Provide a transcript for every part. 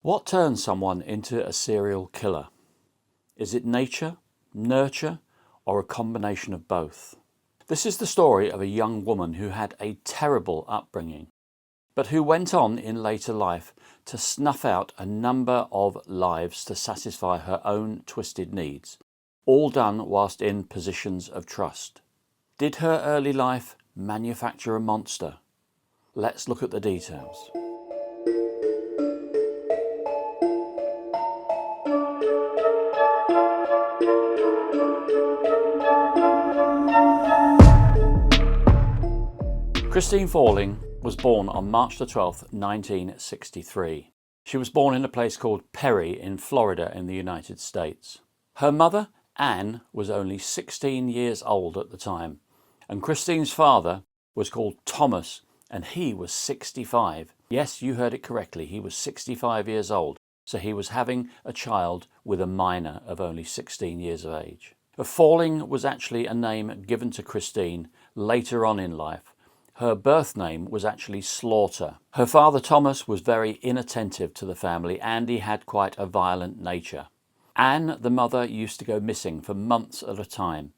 What turns someone into a serial killer? Is it nature, nurture, or a combination of both? This is the story of a young woman who had a terrible upbringing, but who went on in later life to snuff out a number of lives to satisfy her own twisted needs, all done whilst in positions of trust. Did her early life manufacture a monster? Let's look at the details. ChristineFalling was born on March the 12th, 1963. She was born in a place called Perry in Florida in the United States. Her mother, Anne, was only 16 years old at the time, and Christine's father was called Thomas, and he was 65. Yes, you heard it correctly, he was 65 years old, so he was having a child with a minor of only 16 years of age. Falling was actually a name given to Christine later on in life. Her birth name was actually Slaughter. Her father Thomas was very inattentive to the family and he had quite a violent nature. Anne, the mother, used to go missing for months at a time,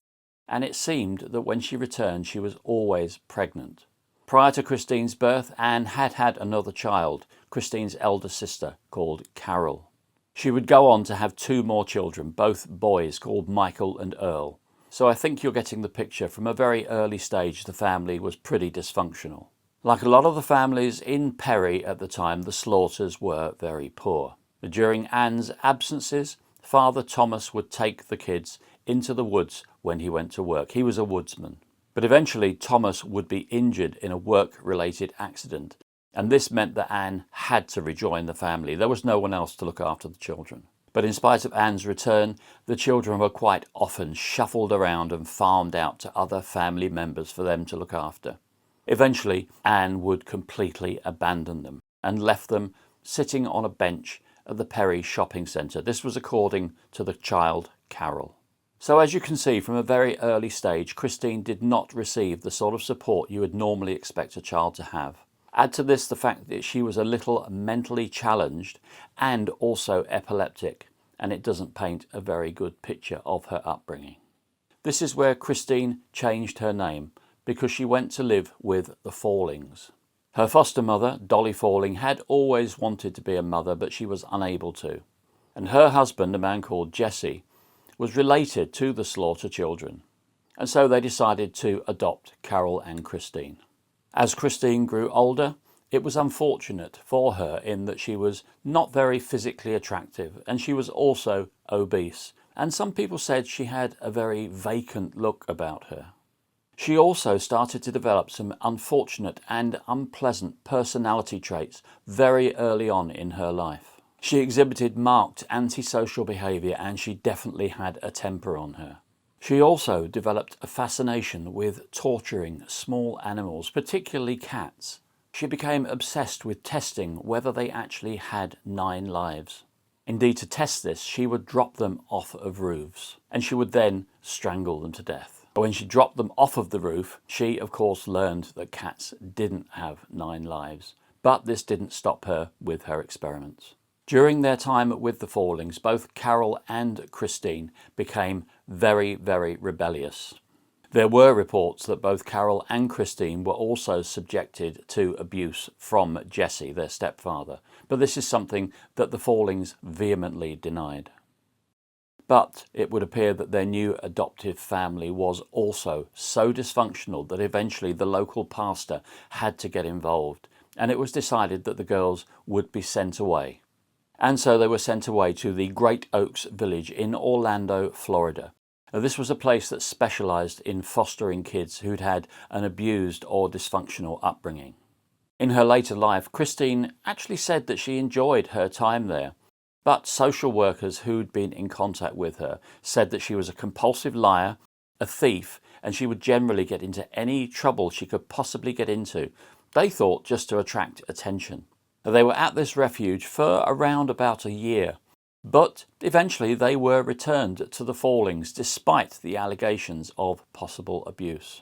and it seemed that when she returned she was always pregnant. Prior to Christine's birth, Anne had had another child, Christine's elder sister, called Carol. She would go on to have two more children, both boys, called Michael and Earl. So I think you're getting the picture. From a very early stage, the family was pretty dysfunctional. Like a lot of the families in Perry at the time, the Slaughters were very poor. During Anne's absences, Father Thomas would take the kids into the woods when he went to work. He was a woodsman. But eventually Thomas would be injured in a work-related accident, and this meant that Anne had to rejoin the family. There was no one else to look after the children. But in spite of Anne's return, the children were quite often shuffled around and farmed out to other family members for them to look after. Eventually, Anne would completely abandon them and left them sitting on a bench at the Perry shopping centre. This was according to the child, Carol. So as you can see, from a very early stage, Christine did not receive the sort of support you would normally expect a child to have. Add to this the fact that she was a little mentally challenged and also epileptic, and it doesn't paint a very good picture of her upbringing. This is where Christine changed her name, because she went to live with the Fallings. Her foster mother, Dolly Falling, had always wanted to be a mother, but she was unable to. And her husband, a man called Jesse, was related to the Slaughter children. And so they decided to adopt Carol and Christine. As Christine grew older, it was unfortunate for her in that she was not very physically attractive, and she was also obese, and some people said she had a very vacant look about her. She also started to develop some unfortunate and unpleasant personality traits very early on in her life. She exhibited marked antisocial behaviour, and she definitely had a temper on her. She also developed a fascination with torturing small animals, particularly cats. She became obsessed with testing whether they actually had 9 lives. Indeed, to test this, she would drop them off of roofs, and she would then strangle them to death. When she dropped them off of the roof, she of course learned that cats didn't have 9 lives, but this didn't stop her with her experiments. During their time with the Fallings, both Carol and Christine became very, very rebellious. There were reports that both Carol and Christine were also subjected to abuse from Jesse, their stepfather, but this is something that the Fallings vehemently denied. But it would appear that their new adoptive family was also so dysfunctional that eventually the local pastor had to get involved, and it was decided that the girls would be sent away. And so they were sent away to the Great Oaks Village in Orlando, Florida. Now, this was a place that specialised in fostering kids who'd had an abused or dysfunctional upbringing. In her later life, Christine actually said that she enjoyed her time there, but social workers who'd been in contact with her said that she was a compulsive liar, a thief, and she would generally get into any trouble she could possibly get into. They thought just to attract attention. They were at this refuge for around about a year, but eventually they were returned to the Fallings despite the allegations of possible abuse.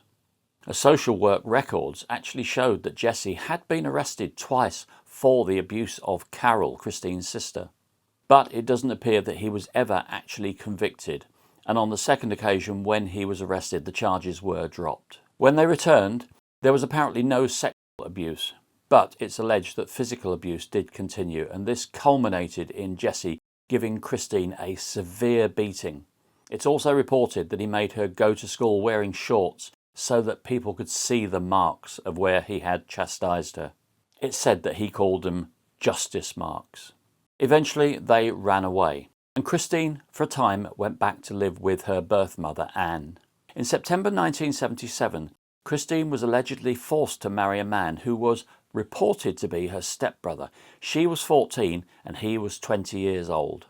Social work records actually showed that Jesse had been arrested twice for the abuse of Carol, Christine's sister. But it doesn't appear that he was ever actually convicted, and on the second occasion when he was arrested, the charges were dropped. When they returned, there was apparently no sexual abuse, but it's alleged that physical abuse did continue, and this culminated in Jesse giving Christine a severe beating. It's also reported that he made her go to school wearing shorts so that people could see the marks of where he had chastised her. It's said that he called them justice marks. Eventually they ran away, and Christine for a time went back to live with her birth mother Anne. In September 1977, Christine was allegedly forced to marry a man who was reported to be her stepbrother. She was 14 and he was 20 years old.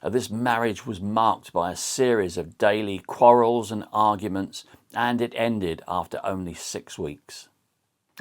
This marriage was marked by a series of daily quarrels and arguments, and it ended after only 6 weeks.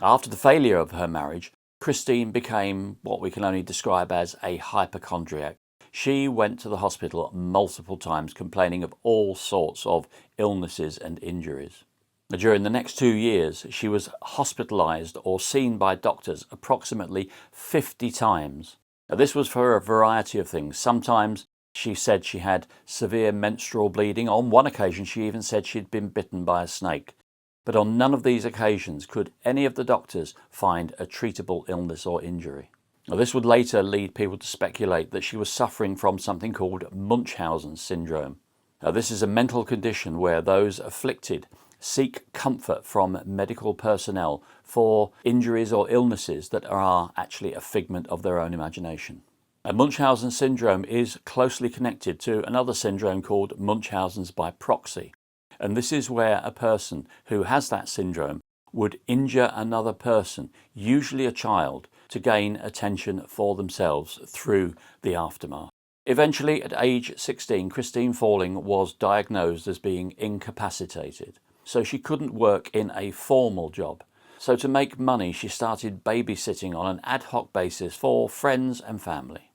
After the failure of her marriage, Christine became what we can only describe as a hypochondriac. She went to the hospital multiple times complaining of all sorts of illnesses and injuries. During the next 2 years, she was hospitalized or seen by doctors approximately 50 times. This was for a variety of things. Sometimes she said she had severe menstrual bleeding. On one occasion, she even said she'd been bitten by a snake. But on none of these occasions could any of the doctors find a treatable illness or injury. Now, this would later lead people to speculate that she was suffering from something called Munchausen syndrome. Now, this is a mental condition where those afflicted seek comfort from medical personnel for injuries or illnesses that are actually a figment of their own imagination. Munchausen syndrome is closely connected to another syndrome called Munchausen's by proxy. And this is where a person who has that syndrome would injure another person, usually a child, to gain attention for themselves through the aftermath. Eventually, at age 16, ChristineFalling was diagnosed as being incapacitated, so she couldn't work in a formal job. So to make money, she started babysitting on an ad hoc basis for friends and family.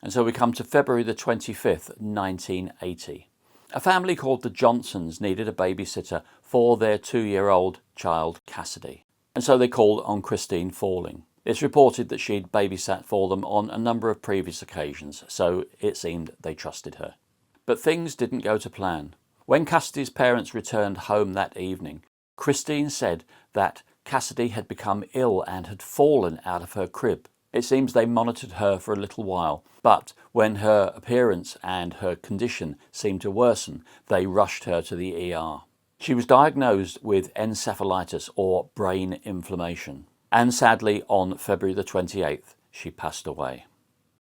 And so we come to February the 25th, 1980. A family called the Johnsons needed a babysitter for their 2-year-old child, Cassidy. And so they called on ChristineFalling. It's reported that she'd babysat for them on a number of previous occasions, so it seemed they trusted her. But things didn't go to plan. When Cassidy's parents returned home that evening, Christine said that Cassidy had become ill and had fallen out of her crib. It seems they monitored her for a little while, but when her appearance and her condition seemed to worsen, they rushed her to the ER. She was diagnosed with encephalitis or brain inflammation, and sadly on February the 28th, she passed away.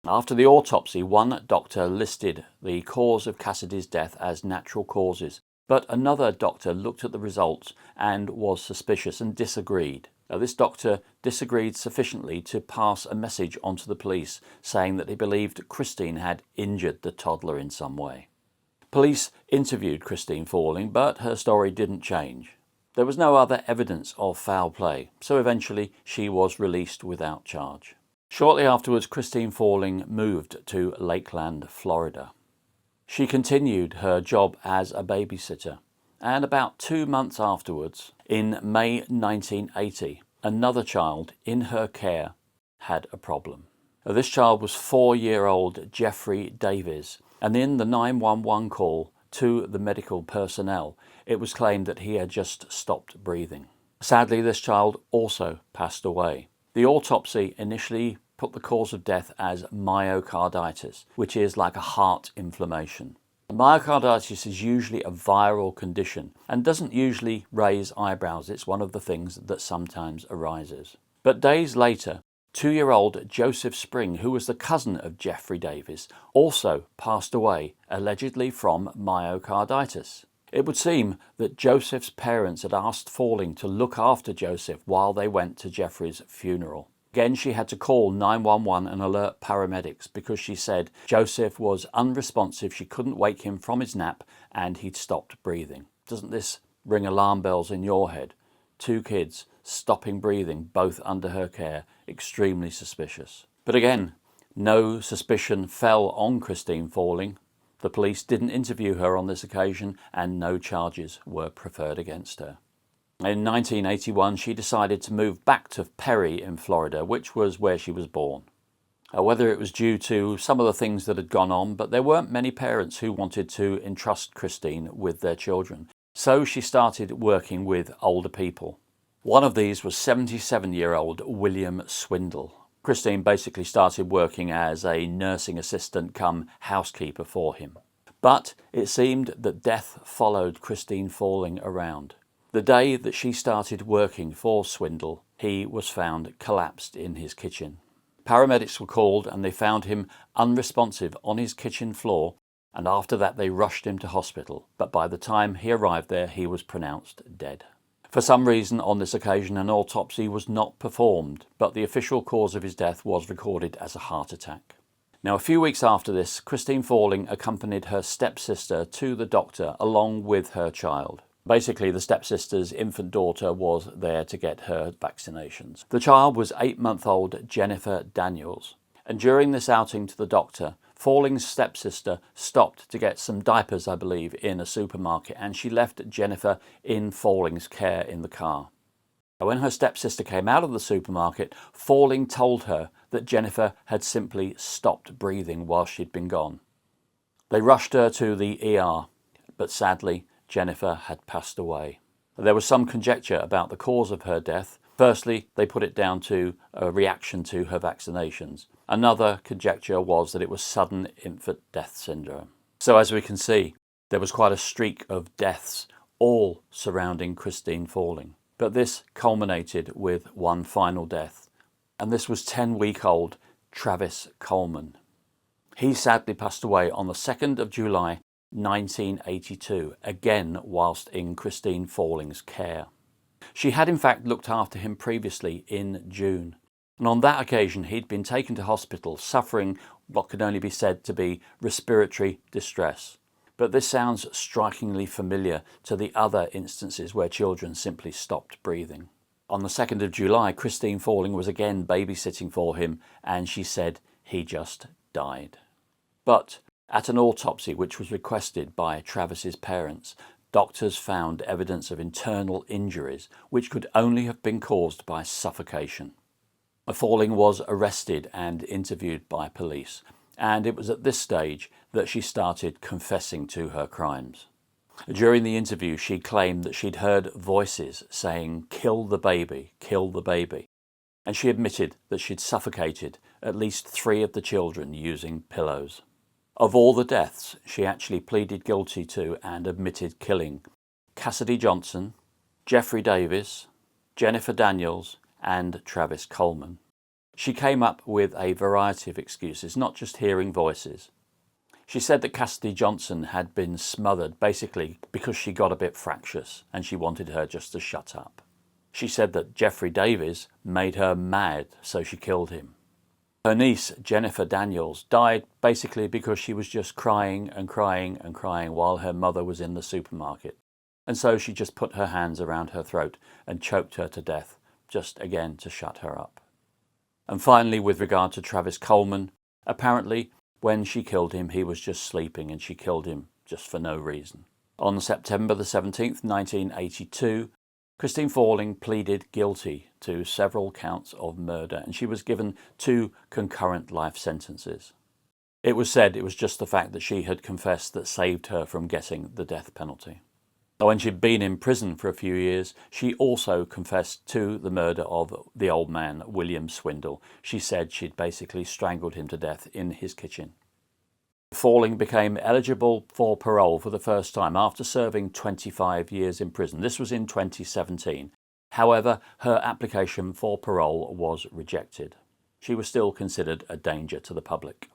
After the autopsy, one doctor listed the cause of Cassidy's death as natural causes, but another doctor looked at the results and was suspicious and disagreed. This doctor disagreed sufficiently to pass a message on to the police saying that he believed Christine had injured the toddler in some way. Police interviewed ChristineFalling, but her story didn't change. There was no other evidence of foul play, so eventually she was released without charge. Shortly afterwards, ChristineFalling moved to Lakeland, Florida. She continued her job as a babysitter, and about 2 months afterwards, in May 1980, another child in her care had a problem. This child was 4-year-old Jeffrey Davies, and in the 911 call to the medical personnel, it was claimed that he had just stopped breathing. Sadly, this child also passed away. The autopsy initially put the cause of death as myocarditis, which is like a heart inflammation. Myocarditis is usually a viral condition and doesn't usually raise eyebrows. It's one of the things that sometimes arises. But days later, 2-year-old Joseph Spring, who was the cousin of Jeffrey Davies, also passed away, allegedly from myocarditis. It would seem that Joseph's parents had asked Falling to look after Joseph while they went to Jeffrey's funeral. Again, she had to call 911 and alert paramedics because she said Joseph was unresponsive, she couldn't wake him from his nap, and he'd stopped breathing. Doesn't this ring alarm bells in your head? 2 kids stopping breathing, both under her care. Extremely suspicious. But again, no suspicion fell on ChristineFalling. The police didn't interview her on this occasion, and no charges were preferred against her. In 1981, she decided to move back to Perry in Florida, which was where she was born. Whether it was due to some of the things that had gone on, but there weren't many parents who wanted to entrust Christine with their children. So she started working with older people. One of these was 77-year-old William Swindle. Christine basically started working as a nursing assistant cum housekeeper for him. But it seemed that death followed ChristineFalling around. The day that she started working for Swindle, he was found collapsed in his kitchen. Paramedics were called and they found him unresponsive on his kitchen floor, and after that they rushed him to hospital, but by the time he arrived there he was pronounced dead. For some reason on this occasion an autopsy was not performed, but the official cause of his death was recorded as a heart attack. Now, a few weeks after this, ChristineFalling accompanied her stepsister to the doctor along with her child. Basically, the stepsister's infant daughter was there to get her vaccinations. The child was 8-month-old Jennifer Daniels, and during this outing to the doctor, Falling's stepsister stopped to get some diapers, I believe, in a supermarket, and she left Jennifer in Falling's care in the car. When her stepsister came out of the supermarket, Falling told her that Jennifer had simply stopped breathing while she'd been gone. They rushed her to the ER, but sadly, Jennifer had passed away. There was some conjecture about the cause of her death. Firstly, they put it down to a reaction to her vaccinations. Another conjecture was that it was sudden infant death syndrome. So as we can see, there was quite a streak of deaths, all surrounding ChristineFalling. But this culminated with one final death, and this was 10-week-old Travis Coleman. He sadly passed away on the 2nd of July 1982, again whilst in ChristineFalling's care. She had in fact looked after him previously in June, and on that occasion he'd been taken to hospital suffering what could only be said to be respiratory distress. But this sounds strikingly familiar to the other instances where children simply stopped breathing. On the 2nd of July, ChristineFalling was again babysitting for him, and she said he just died. But at an autopsy which was requested by Travis's parents, doctors found evidence of internal injuries which could only have been caused by suffocation. Falling was arrested and interviewed by police, and it was at this stage that she started confessing to her crimes. During the interview, she claimed that she'd heard voices saying, "Kill the baby, kill the baby," and she admitted that she'd suffocated at least 3 of the children using pillows. Of all the deaths she actually pleaded guilty to and admitted killing Cassidy Johnson, Jeffrey Davis, Jennifer Daniels, and Travis Coleman. She came up with a variety of excuses, not just hearing voices. She said that Cassidy Johnson had been smothered basically because she got a bit fractious and she wanted her just to shut up. She said that Jeffrey Davis made her mad, so she killed him. Her niece, Jennifer Daniels, died basically because she was just crying and crying and crying while her mother was in the supermarket. And so she just put her hands around her throat and choked her to death, just again to shut her up. And finally, with regard to Travis Coleman, apparently when she killed him, he was just sleeping and she killed him just for no reason. On September the 17th, 1982, ChristineFalling pleaded guilty to several counts of murder, and she was given 2 concurrent life sentences. It was said it was just the fact that she had confessed that saved her from getting the death penalty. When she'd been in prison for a few years, she also confessed to the murder of the old man, William Swindle. She said she'd basically strangled him to death in his kitchen. Falling became eligible for parole for the first time after serving 25 years in prison. This was in 2017. However, her application for parole was rejected. She was still considered a danger to the public.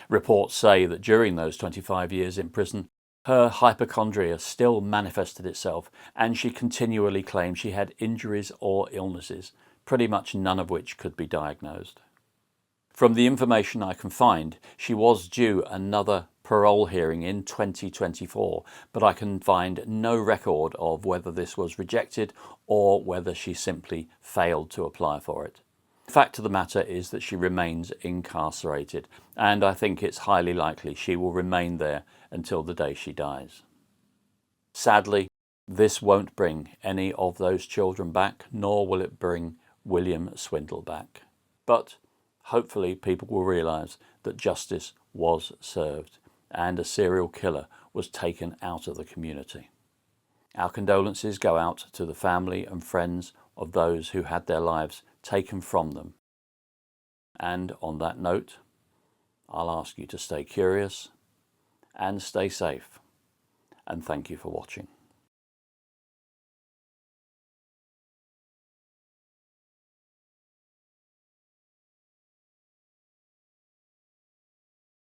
Reports say that during those 25 years in prison, her hypochondria still manifested itself, and she continually claimed she had injuries or illnesses, pretty much none of which could be diagnosed. From the information I can find, she was due another parole hearing in 2024, but I can find no record of whether this was rejected or whether she simply failed to apply for it. The fact of the matter is that she remains incarcerated, and I think it's highly likely she will remain there until the day she dies. Sadly, This won't bring any of those children back, nor will it bring William Swindle back. But hopefully people will realise that justice was served and a serial killer was taken out of the community. Our condolences go out to the family and friends of those who had their lives taken from them. And on that note, I'll ask you to stay curious and stay safe. And thank you for watching.